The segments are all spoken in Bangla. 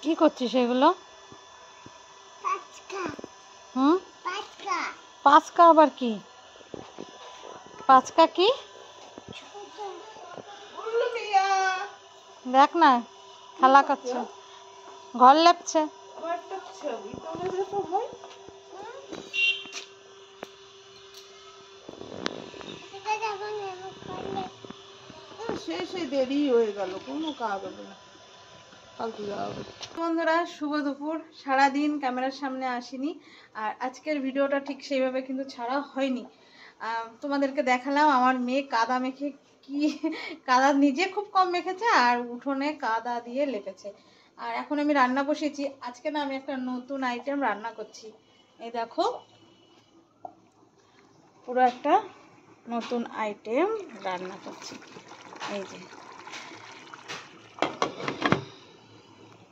কি করছিস এগুলো? হুম, পাঁচকা আবার কি? পাঁচকা কি দেখ না, খেলা করছে, ঘর লেপছে। শেষে দেরি হয়ে গেল, কোনো কাজ হবে না, ফালতু যাওয়া হবে। বন্ধুরা শুভ দুপুর। সারাদিন ক্যামেরার সামনে আসিনি, আর আজকের ভিডিওটা ঠিক সেইভাবে কিন্তু ছাড়া হয়নি। তোমাদেরকে দেখালাম আমার মেয়ে কাদা মেখে, কি কাদা নিজে খুব কম মেখেছে আর উঠোনে কাদা দিয়ে লেপেছে। আর এখন আমি রান্না বসেছি। আজকে না আমি একটা নতুন আইটেম রান্না করছি। এই দেখো, পুরো একটা নতুন আইটেম রান্না করছি। এই যে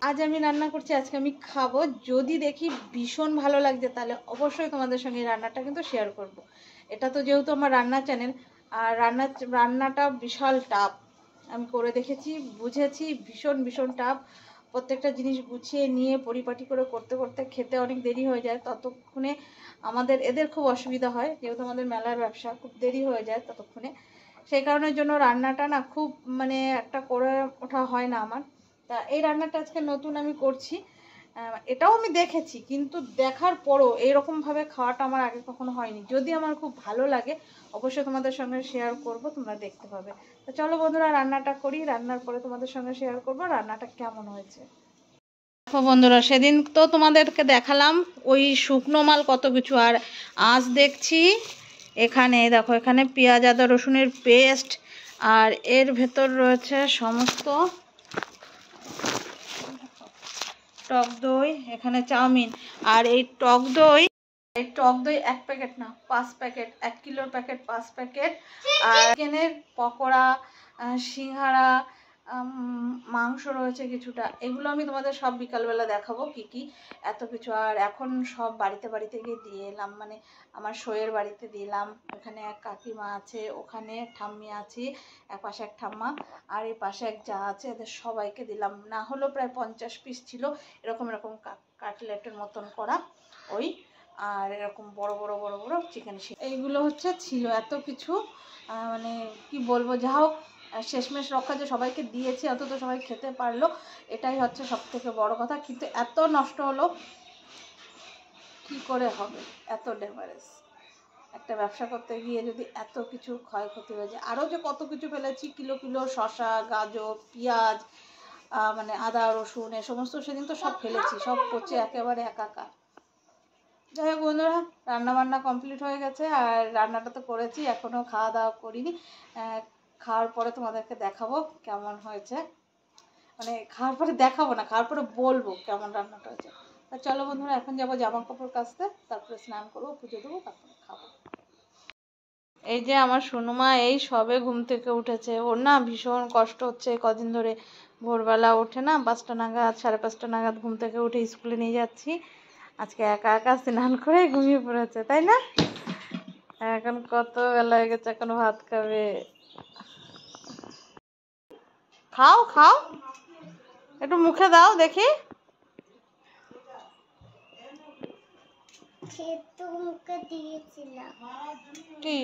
আজ আমি রান্না করছি, আজকে আমি খাবো। যদি দেখি ভীষণ ভালো লাগছে তাহলে অবশ্যই তোমাদের সঙ্গে রান্নাটা কিন্তু শেয়ার করব। এটা তো যেহেতু আমার রান্নার চ্যানেল, আর রান্নাটা বিশাল টাফ। আমি করে দেখেছি, বুঝেছি ভীষণ ভীষণ টাফ। প্রত্যেকটা জিনিস গুছিয়ে নিয়ে পরিপাটি করে করতে করতে খেতে অনেক দেরি হয়ে যায়। ততক্ষণে এদের খুব অসুবিধা হয়, যেহেতু আমাদের মেলার ব্যবসা, খুব দেরি হয়ে যায় ততক্ষণে। সেই কারণের জন্য রান্নাটা না খুব একটা করে ওঠা হয় না আমার। তা এই রান্নাটা আজকে নতুন আমি করছি। এটাও আমি দেখেছি, কিন্তু দেখার পরও এইরকমভাবে খাওয়াটা আমার আগে কখনো হয়নি। যদি আমার খুব ভালো লাগে অবশ্যই তোমাদের সঙ্গে শেয়ার করব, তোমরা দেখতে পাবে। তো চলো বন্ধুরা রান্নাটা করি, রান্নার পরে তোমাদের সঙ্গে শেয়ার করব রান্নাটা কেমন হয়েছে। দেখো বন্ধুরা, সেদিন তো তোমাদেরকে দেখালাম ওই শুকনো মাল কত কিছু, আর আজ দেখছি এখানে দেখো, এখানে পেঁয়াজ আদা রসুনের পেস্ট, আর এর ভেতর রয়েছে সমস্ত টক দই, এখানে চাউমিন। আর এই টক দই 1 প্যাকেট না, 5 প্যাকেট, 1 কিলোর প্যাকেট 5 প্যাকেট। আর চিকেনের পকোড়া, সিঙ্গারা, মাংস রয়েছে কিছুটা। এগুলো আমি তোমাদের সব বিকালবেলা দেখাবো কি কি এত কিছু। আর এখন সব বাড়িতে বাড়িতে গিয়ে দিয়ে এলাম, আমার শোয়ের বাড়িতে দিলাম। ওখানে এক কাকিমা আছে, ওখানে ঠাম্মি আছে, এক পাশে এক ঠাম্মা, আর এই পাশে এক যা আছে, এদের সবাইকে দিলাম। না হলো প্রায় 50 পিস ছিল, এরকম এরকম কাটলেটের মতন করা ওই। আর এরকম বড় বড় বড় বড় চিকেন, এইগুলো ছিল এত কিছু। কি বলবো, যা হোক শেষমেশ রক্ষা যে সবাইকে দিয়েছি, অন্তত সবাই খেতে পারলো, এটাই হচ্ছে সব থেকে বড় কথা। কিন্তু এত নষ্ট হলো, কি করে হবে? এত ড্যামেজ একটা ব্যবসা করতে গিয়ে যদি এত কিছু ক্ষয়ক্ষতি হয়ে যায়। আরও যে কত কিছু ফেলেছি, কিলো কিলো শসা, গাজর, পেঁয়াজ, আদা রসুন, এ সমস্ত সেদিন তো সব ফেলেছি, সব পচে একেবারে একাকার। যাই হোক বন্ধুরা, রান্নাবান্না কমপ্লিট হয়ে গেছে, আর রান্নাটা তো করেছি, এখনও খাওয়া দাওয়া করিনি। খাওয়ার পরে তোমাদেরকে দেখাবো কেমন হয়েছে। খাওয়ার পরে দেখাবো না, খাওয়ার পরে বলবো কেমন রান্নাটা হয়েছে। তা চলো বন্ধুরা, এখন যাবো জামা কাপড় কাচতে, তারপরে স্নান করবো, পুজো দেবো, তারপরে খাবো। এই যে আমার সোনুমা এই সবে ঘুম থেকে উঠেছে। ওর না ভীষণ কষ্ট হচ্ছে কদিন ধরে। ভোরবেলা ওঠে না, 5টা নাগাদ, 5:30 নাগাদ ঘুম থেকে উঠে স্কুলে নিয়ে যাচ্ছি। আজকে একা একা স্নান করে ঘুমিয়ে পড়েছে, তাই না? এখন কত বেলা হয়ে গেছে, এখন ভাত খাবে। খাও খাও, একটু মুখে দাও দেখি। কি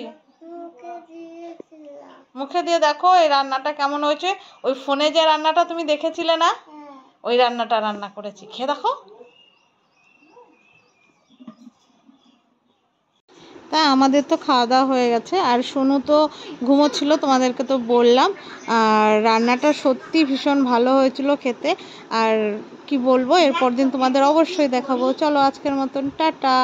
মুখে দিয়ে দেখো এই রান্নাটা কেমন হয়েছে। ওই ফোনে যে রান্নাটা তুমি দেখেছিলে না, ওই রান্নাটা রান্না করেছি, খেয়ে দেখো। তা আমাদের তো খাওয়া দাওয়া হয়ে গেছে, আর সোনু তো ঘুমোচ্ছিল, তোমাদেরকে তো বললাম। আর রান্নাটা সত্যি ভীষণ ভালো হয়েছিল খেতে। আর কি বলবো, এরপর দিন তোমাদের অবশ্যই দেখাবো। চলো আজকের মতন টাটা।